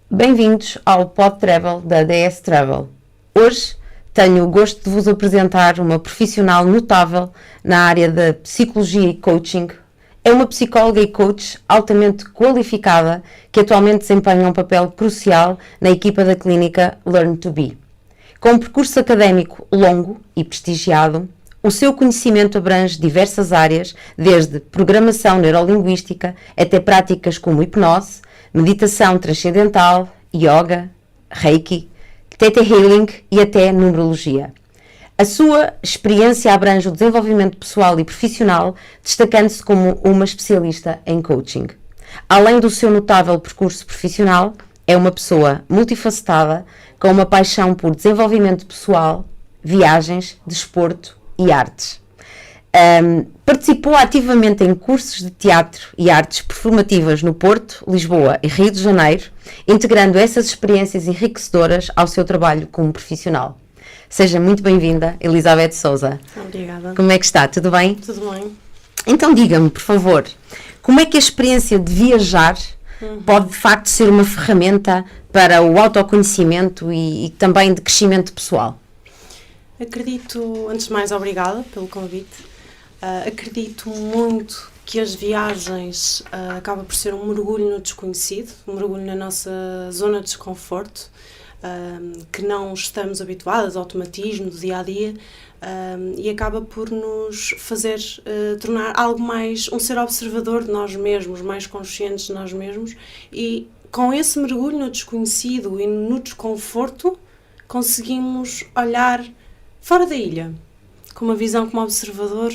Bem-vindos ao Pod Travel da DS Travel. Hoje tenho o gosto de vos apresentar uma profissional notável na área da psicologia e coaching. É uma psicóloga e coach altamente qualificada que atualmente desempenha um papel crucial na equipa da clínica Learn to Be. Com um percurso académico longo e prestigiado, o seu conhecimento abrange diversas áreas, desde programação neurolinguística até práticas como hipnose, meditação transcendental, yoga, reiki, theta healing e até numerologia. A sua experiência abrange o desenvolvimento pessoal e profissional, destacando-se como uma especialista em coaching. Além do seu notável percurso profissional, é uma pessoa multifacetada, com uma paixão por desenvolvimento pessoal, viagens, desporto e artes. Participou ativamente em cursos de teatro e artes performativas no Porto, Lisboa e Rio de Janeiro, integrando essas experiências enriquecedoras ao seu trabalho como profissional. Seja muito bem-vinda, Elizabeth Sousa. Obrigada. Como é que está? Tudo bem? Tudo bem. Então diga-me, por favor, como é que a experiência de viajar pode de facto ser uma ferramenta para o autoconhecimento e também de crescimento pessoal? Acredito, antes de mais, obrigada pelo convite. Acredito muito que as viagens acaba por ser um mergulho no desconhecido, um mergulho na nossa zona de desconforto, que não estamos habituadas ao automatismo do dia-a-dia, e acaba por nos fazer tornar algo mais, um ser observador de nós mesmos, mais conscientes de nós mesmos, e com esse mergulho no desconhecido e no desconforto conseguimos olhar fora da ilha, com uma visão como observador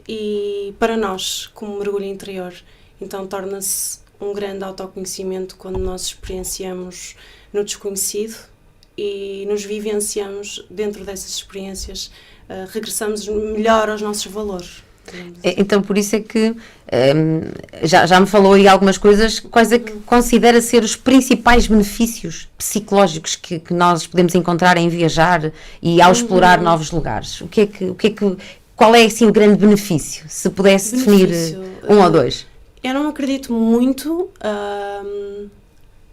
e para nós, como mergulho interior. Então torna-se um grande autoconhecimento quando nós experienciamos no desconhecido e nos vivenciamos dentro dessas experiências, regressamos melhor aos nossos valores. Então, por isso é que já me falou aí algumas coisas. Quais é que considera ser os principais benefícios psicológicos que nós podemos encontrar em viajar e ao explorar novos lugares? Qual é assim o grande benefício? Se pudesse definir um ou dois. Eu não acredito muito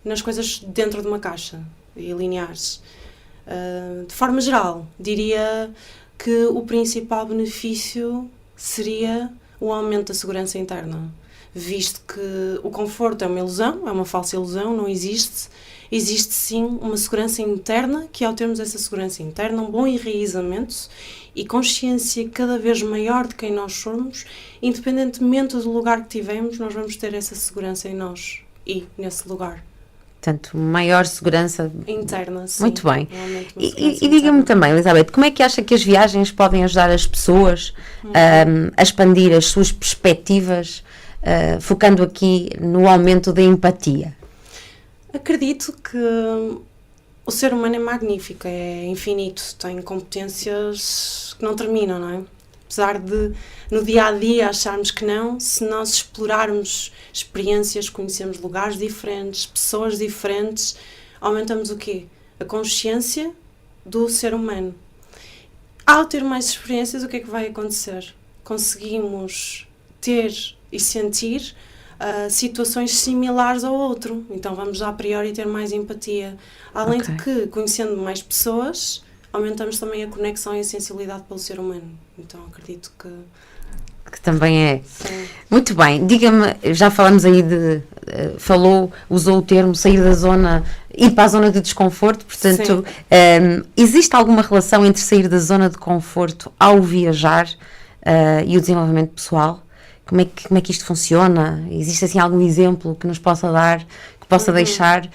nas coisas dentro de uma caixa e lineares. De forma geral, diria que o principal benefício seria o aumento da segurança interna, visto que o conforto é uma ilusão, é uma falsa ilusão, não existe. Existe sim uma segurança interna, que ao termos essa segurança interna, um bom enraizamento e consciência cada vez maior de quem nós somos, independentemente do lugar que tivemos, nós vamos ter essa segurança em nós e nesse lugar. Portanto, maior segurança interna, sim. Muito bem. E diga-me também, Elizabeth, como é que acha que as viagens podem ajudar as pessoas a expandir as suas perspectivas, focando aqui no aumento da empatia? Acredito que o ser humano é magnífico, é infinito, tem competências que não terminam, não é? Apesar de, no dia-a-dia, acharmos que não, se nós explorarmos experiências, conhecemos lugares diferentes, pessoas diferentes, aumentamos o quê? A consciência do ser humano. Ao ter mais experiências, o que é que vai acontecer? Conseguimos ter e sentir situações similares ao outro, então vamos a priori ter mais empatia. Além de que, conhecendo mais pessoas, aumentamos também a conexão e a sensibilidade pelo ser humano. Então acredito que também é. Sim. Muito bem, diga-me, já falamos aí usou o termo sair da zona, ir para a zona de desconforto, portanto, existe alguma relação entre sair da zona de conforto ao viajar e o desenvolvimento pessoal? Como é que isto funciona? Existe assim algum exemplo que nos possa dar, que possa deixar?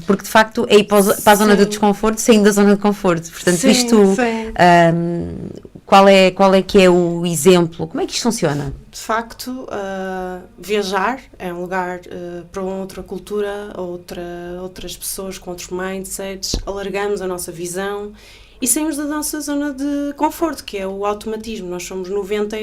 Porque de facto é ir para a zona de desconforto, saindo da zona de conforto. Portanto, qual é que é o exemplo? Como é que isto funciona? De facto, viajar é um lugar para outra cultura, outras pessoas com outros mindsets, alargamos a nossa visão e saímos da nossa zona de conforto, que é o automatismo. Nós somos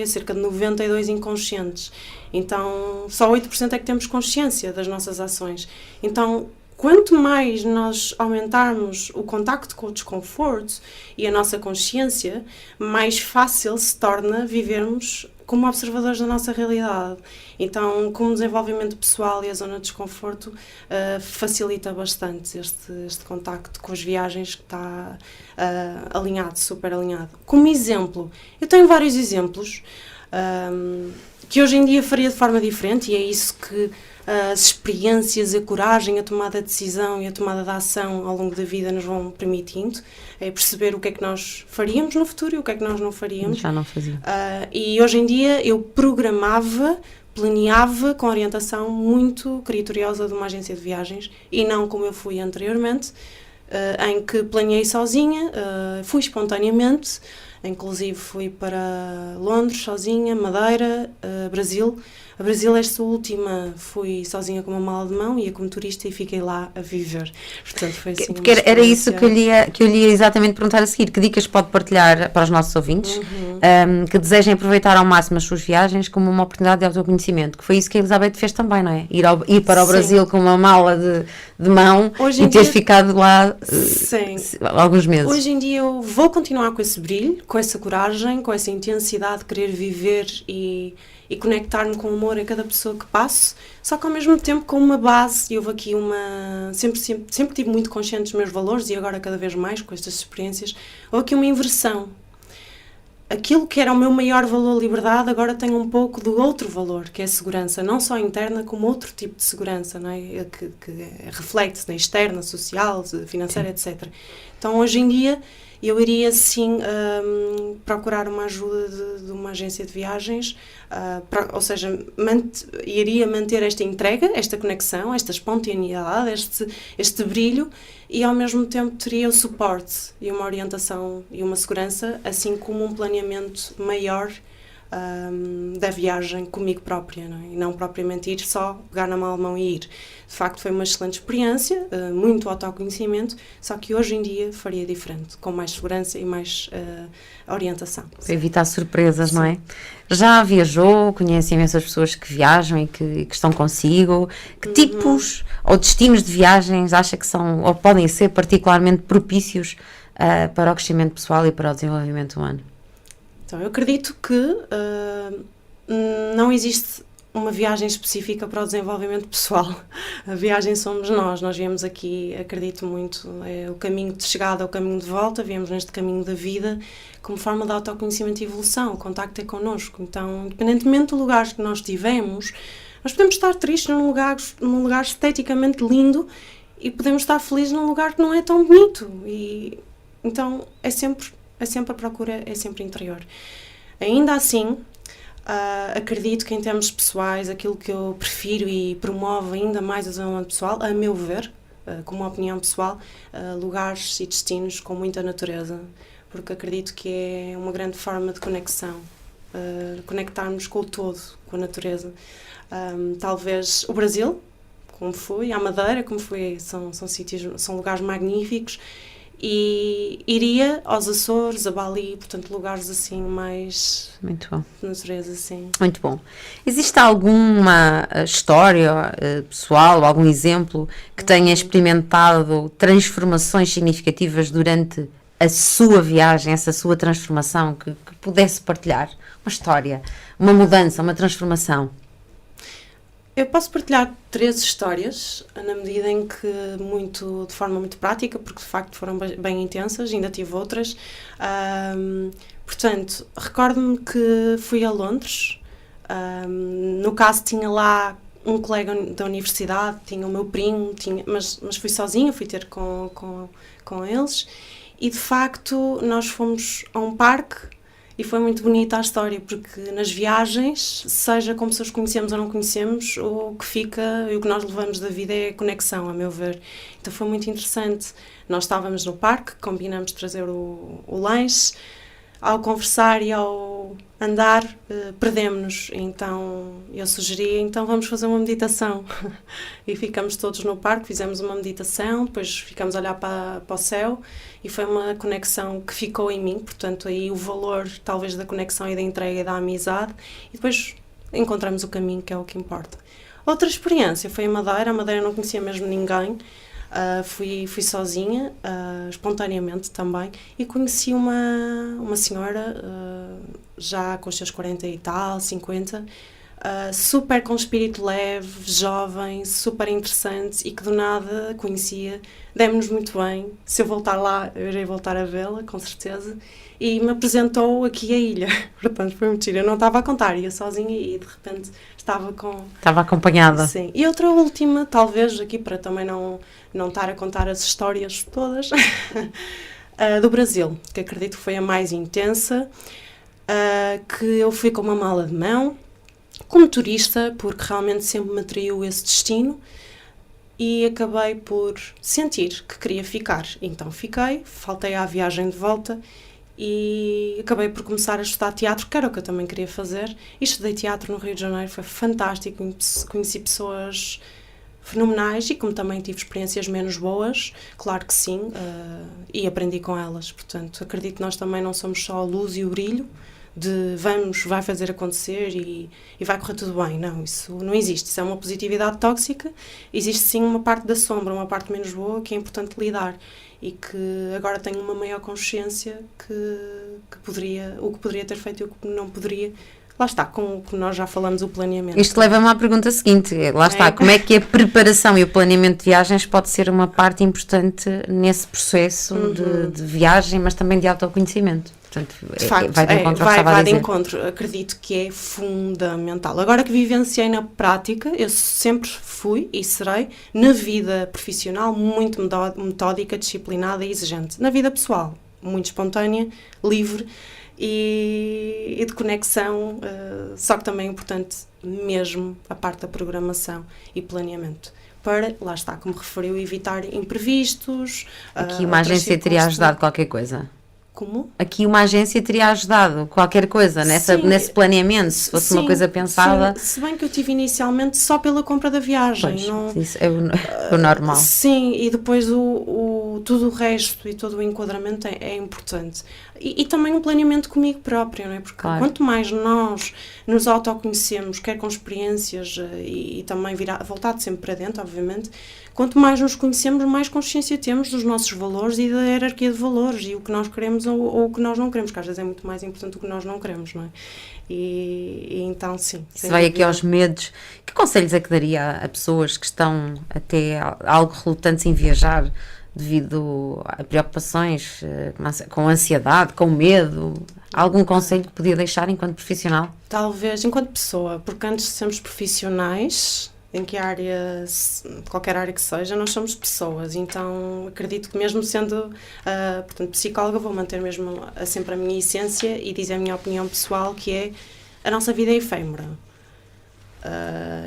cerca de 92 inconscientes. Então, só 8% é que temos consciência das nossas ações. Então, quanto mais nós aumentarmos o contacto com o desconforto e a nossa consciência, mais fácil se torna vivermos como observadores da nossa realidade. Então, como desenvolvimento pessoal e a zona de desconforto, facilita bastante este contacto com as viagens, que está alinhado, super alinhado. Como exemplo, eu tenho vários exemplos que hoje em dia faria de forma diferente, e é isso que as experiências, a coragem, a tomada de decisão e a tomada de ação ao longo da vida nos vão permitindo, é perceber o que é que nós faríamos no futuro e o que é que nós não faríamos. Já não fazia. E hoje em dia eu planeava com orientação muito criteriosa de uma agência de viagens, e não como eu fui anteriormente, em que planeei sozinha, fui espontaneamente, inclusive fui para Londres sozinha, Madeira, Brasil. A Brasil, esta última, fui sozinha com uma mala de mão, ia como turista e fiquei lá a viver. Portanto, foi assim. Porque era isso que eu lhe ia exatamente perguntar a seguir. Que dicas pode partilhar para os nossos ouvintes que desejem aproveitar ao máximo as suas viagens como uma oportunidade de autoconhecimento? Que foi isso que a Elizabeth fez também, não é? Ir para o Brasil com uma mala de mão e ter ficado lá alguns meses. Hoje em dia eu vou continuar com esse brilho, com essa coragem, com essa intensidade de querer viver e conectar-me com o amor a cada pessoa que passo, só que ao mesmo tempo com uma base. E houve aqui sempre tive muito consciente dos meus valores, e agora cada vez mais com estas experiências, houve aqui uma inversão. Aquilo que era o meu maior valor, liberdade, agora tem um pouco do outro valor, que é a segurança, não só interna, como outro tipo de segurança, não é? Que reflete-se na externa, social, financeira, etc. Então, hoje em dia, eu iria, sim, procurar uma ajuda de uma agência de viagens, ou seja, iria manter esta entrega, esta conexão, esta espontaneidade, este brilho, e ao mesmo tempo teria o suporte e uma orientação e uma segurança, assim como um planeamento maior da viagem comigo própria, não é? E não propriamente ir só, pegar na mala de mão e ir. De facto, foi uma excelente experiência, muito autoconhecimento, só que hoje em dia faria diferente, com mais segurança e mais orientação. Para evitar surpresas, sim, não é? Já viajou, conhece imensas pessoas que viajam e que estão consigo. Que tipos ou destinos de viagens acha que são, ou podem ser, particularmente propícios para o crescimento pessoal e para o desenvolvimento humano? Então, eu acredito que não existe uma viagem específica para o desenvolvimento pessoal. A viagem somos nós viemos aqui, acredito muito, é o caminho de chegada, é o caminho de volta, viemos neste caminho da vida como forma de autoconhecimento e evolução, o contacto é connosco. Então, independentemente do lugar que nós tivemos, nós podemos estar tristes num lugar esteticamente lindo, e podemos estar felizes num lugar que não é tão bonito. E então, é sempre a procura, é sempre interior. Ainda assim, acredito que em termos pessoais, aquilo que eu prefiro e promovo ainda mais o desenvolvimento pessoal, a meu ver, como uma opinião pessoal, lugares e destinos com muita natureza, porque acredito que é uma grande forma de conexão, conectarmos com o todo, com a natureza. Talvez o Brasil, como fui, a Madeira, como fui, são sítios, são lugares magníficos. E iria aos Açores, a Bali, portanto, lugares assim mais... Muito bom. De natureza, assim. Muito bom. Existe alguma história pessoal, algum exemplo que tenha experimentado transformações significativas durante a sua viagem, essa sua transformação, que pudesse partilhar? Uma história, uma mudança, uma transformação? Eu posso partilhar 3 histórias, na medida em que de forma muito prática, porque de facto foram bem intensas, ainda tive outras. Portanto, recordo-me que fui a Londres, no caso tinha lá um colega da universidade, tinha o meu primo, mas fui sozinha, fui ter com eles, e de facto nós fomos a um parque. E foi muito bonita a história, porque nas viagens, seja com pessoas que conhecemos ou não conhecemos, o que fica e o que nós levamos da vida é a conexão, a meu ver. Então foi muito interessante. Nós estávamos no parque, combinamos trazer o lanche. Ao conversar e ao andar, perdemos-nos. Então eu sugeri, então vamos fazer uma meditação. E ficamos todos no parque, fizemos uma meditação, depois ficamos a olhar para o céu, e foi uma conexão que ficou em mim. Portanto, aí o valor talvez da conexão e da entrega e da amizade, e depois encontramos o caminho, que é o que importa. Outra experiência foi a Madeira. A Madeira não conhecia mesmo ninguém. Fui sozinha, espontaneamente também, e conheci uma senhora já com os seus 40 e tal, 50, super com espírito leve, jovem, super interessante e que do nada conhecia, demos-nos muito bem. Se eu voltar lá, eu irei voltar a vê-la, com certeza. E me apresentou aqui a ilha. Portanto, foi muito giro. Eu não estava a contar, ia sozinha e de repente estava acompanhada. Sim. E outra última, talvez aqui para também não estar a contar as histórias todas, do Brasil, que acredito que foi a mais intensa, que eu fui com uma mala de mão, como turista, porque realmente sempre me atraiu esse destino e acabei por sentir que queria ficar. Então fiquei, faltei à viagem de volta e acabei por começar a estudar teatro, que era o que eu também queria fazer, e estudei teatro no Rio de Janeiro, foi fantástico, conheci pessoas fenomenais e como também tive experiências menos boas, claro que sim, e aprendi com elas. Portanto, acredito que nós também não somos só a luz e o brilho de vai fazer acontecer e vai correr tudo bem. Não, isso não existe, isso é uma positividade tóxica. Existe sim uma parte da sombra, uma parte menos boa que é importante lidar e que agora tenho uma maior consciência que o que poderia ter feito e o que não poderia. Lá está, com o que nós já falamos, o planeamento. Isto leva-me à pergunta seguinte, lá está, como é que a preparação e o planeamento de viagens pode ser uma parte importante nesse processo de viagem, mas também de autoconhecimento? Portanto, de facto, vai de encontro, acredito que é fundamental. Agora que vivenciei na prática, eu sempre fui e serei, na vida profissional, muito metódica, disciplinada e exigente. Na vida pessoal, muito espontânea, livre, e de conexão, só que também é importante mesmo a parte da programação e planeamento para, lá está, como referiu, evitar imprevistos. Aqui uma agência teria ajudado qualquer coisa? Como? Aqui uma agência teria ajudado qualquer coisa nesse planeamento, se fosse uma coisa pensada. Se bem que eu tive inicialmente só pela compra da viagem. Pois, não, isso é o normal. Sim, e depois tudo o resto e todo o enquadramento é importante. E também um planeamento comigo próprio, não é? Porque quanto mais nós nos autoconhecemos, quer com experiências e também voltado sempre para dentro, obviamente, quanto mais nos conhecemos, mais consciência temos dos nossos valores e da hierarquia de valores e o que nós queremos ou o que nós não queremos, que às vezes é muito mais importante o que nós não queremos, não é? E então, sim. Se vai aqui aos medos, que conselhos é que daria a pessoas que estão até algo relutantes em viajar devido a preocupações com ansiedade, com medo? Algum conselho que podia deixar enquanto profissional? Talvez enquanto pessoa, porque antes de sermos profissionais, em que área, qualquer área que seja, nós somos pessoas, então acredito que mesmo sendo, portanto, psicóloga, vou manter mesmo sempre a minha essência e dizer a minha opinião pessoal, que é a nossa vida é efêmera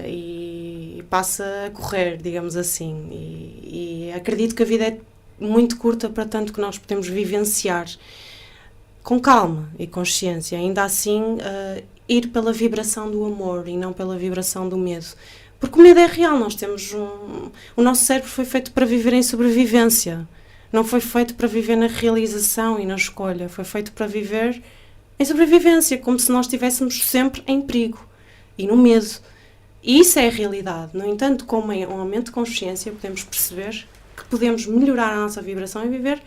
e passa a correr, digamos assim, e acredito que a vida é muito curta para tanto que nós podemos vivenciar com calma e consciência, ainda assim ir pela vibração do amor e não pela vibração do medo. Porque o medo é real, nós temos o nosso cérebro foi feito para viver em sobrevivência, não foi feito para viver na realização e na escolha, foi feito para viver em sobrevivência, como se nós estivéssemos sempre em perigo e no medo. E isso é a realidade. No entanto, com um aumento de consciência, podemos perceber que podemos melhorar a nossa vibração e viver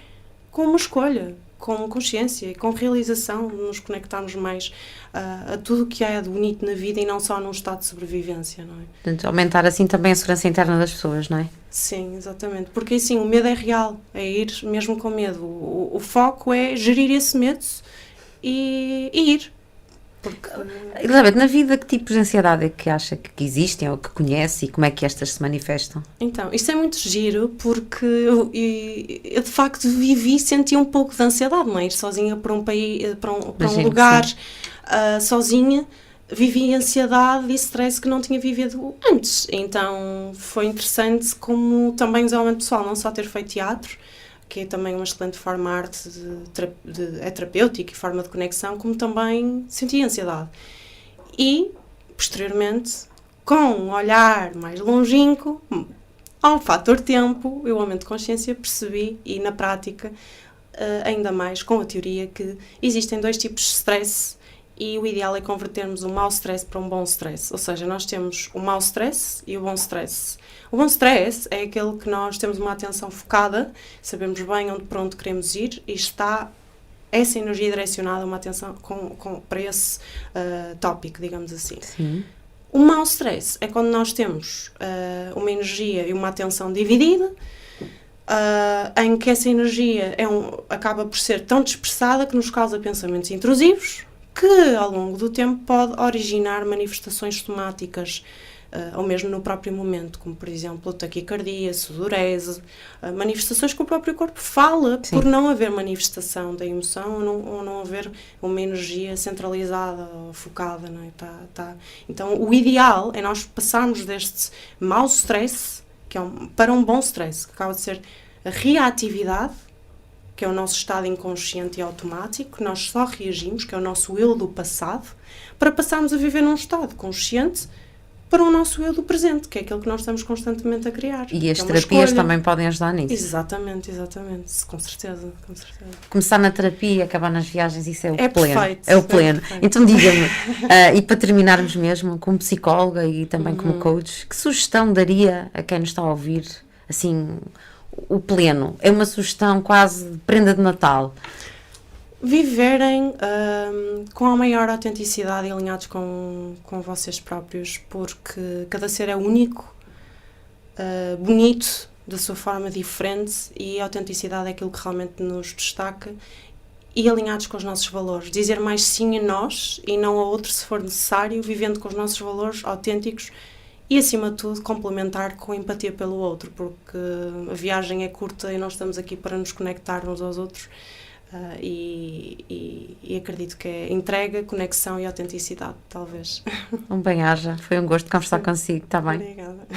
com uma escolha, com consciência e com realização, nos conectarmos mais a tudo o que é de bonito na vida e não só num estado de sobrevivência, não é? Portanto, aumentar assim também a segurança interna das pessoas, não é? Sim, exatamente. Porque assim, o medo é real, é ir mesmo com medo. O foco é gerir esse medo e ir. Porque... Elizabeth, na vida, que tipos de ansiedade é que acha que existem ou que conhece e como é que estas se manifestam? Então, isto é muito giro porque eu de facto vivi e senti um pouco de ansiedade, não é? Ir sozinha para um país, para um lugar, sozinha, vivi ansiedade e stress que não tinha vivido antes. Então, foi interessante como também o desenvolvimento pessoal, não só ter feito teatro, que é também uma excelente forma de arte, é terapêutica e forma de conexão, como também senti ansiedade. E, posteriormente, com um olhar mais longínquo, ao fator tempo, eu, aumento de consciência, percebi, e na prática, ainda mais com a teoria, que existem dois tipos de stress e o ideal é convertermos o mau stress para um bom stress. Ou seja, nós temos o mau stress e o bom stress. O bom stress é aquele que nós temos uma atenção focada, sabemos bem para onde queremos ir e está essa energia direcionada, uma atenção para esse tópico, digamos assim. Sim. O mau stress é quando nós temos uma energia e uma atenção dividida, em que essa energia acaba por ser tão dispersada que nos causa pensamentos intrusivos, que ao longo do tempo pode originar manifestações somáticas, ou mesmo no próprio momento, como por exemplo taquicardia, sudorese, manifestações que o próprio corpo fala. Sim. Por não haver manifestação da emoção ou não haver uma energia centralizada ou focada. Não é? Então o ideal é nós passarmos deste mau stress, que é para um bom stress, que acaba de ser a reatividade, que é o nosso estado inconsciente e automático, nós só reagimos, que é o nosso eu do passado, para passarmos a viver num estado consciente para o nosso eu do presente, que é aquilo que nós estamos constantemente a criar. E as terapias também podem ajudar nisso. Exatamente, com certeza. Começar na terapia e acabar nas viagens, isso é o pleno. Perfeito, é o pleno. Perfeito. Então diga-me, e para terminarmos mesmo, como psicóloga e também como coach, que sugestão daria a quem nos está a ouvir, assim, o pleno? É uma sugestão quase de prenda de Natal. Viverem com a maior autenticidade e alinhados com vocês próprios, porque cada ser é único, bonito, da sua forma diferente, e a autenticidade é aquilo que realmente nos destaca, e alinhados com os nossos valores. Dizer mais sim a nós e não a outro se for necessário, vivendo com os nossos valores autênticos e, acima de tudo, complementar com empatia pelo outro, porque a viagem é curta e nós estamos aqui para nos conectar uns aos outros. E acredito que é entrega, conexão e autenticidade, talvez. Bem-aja, foi um gosto conversar consigo, está bem? Obrigada.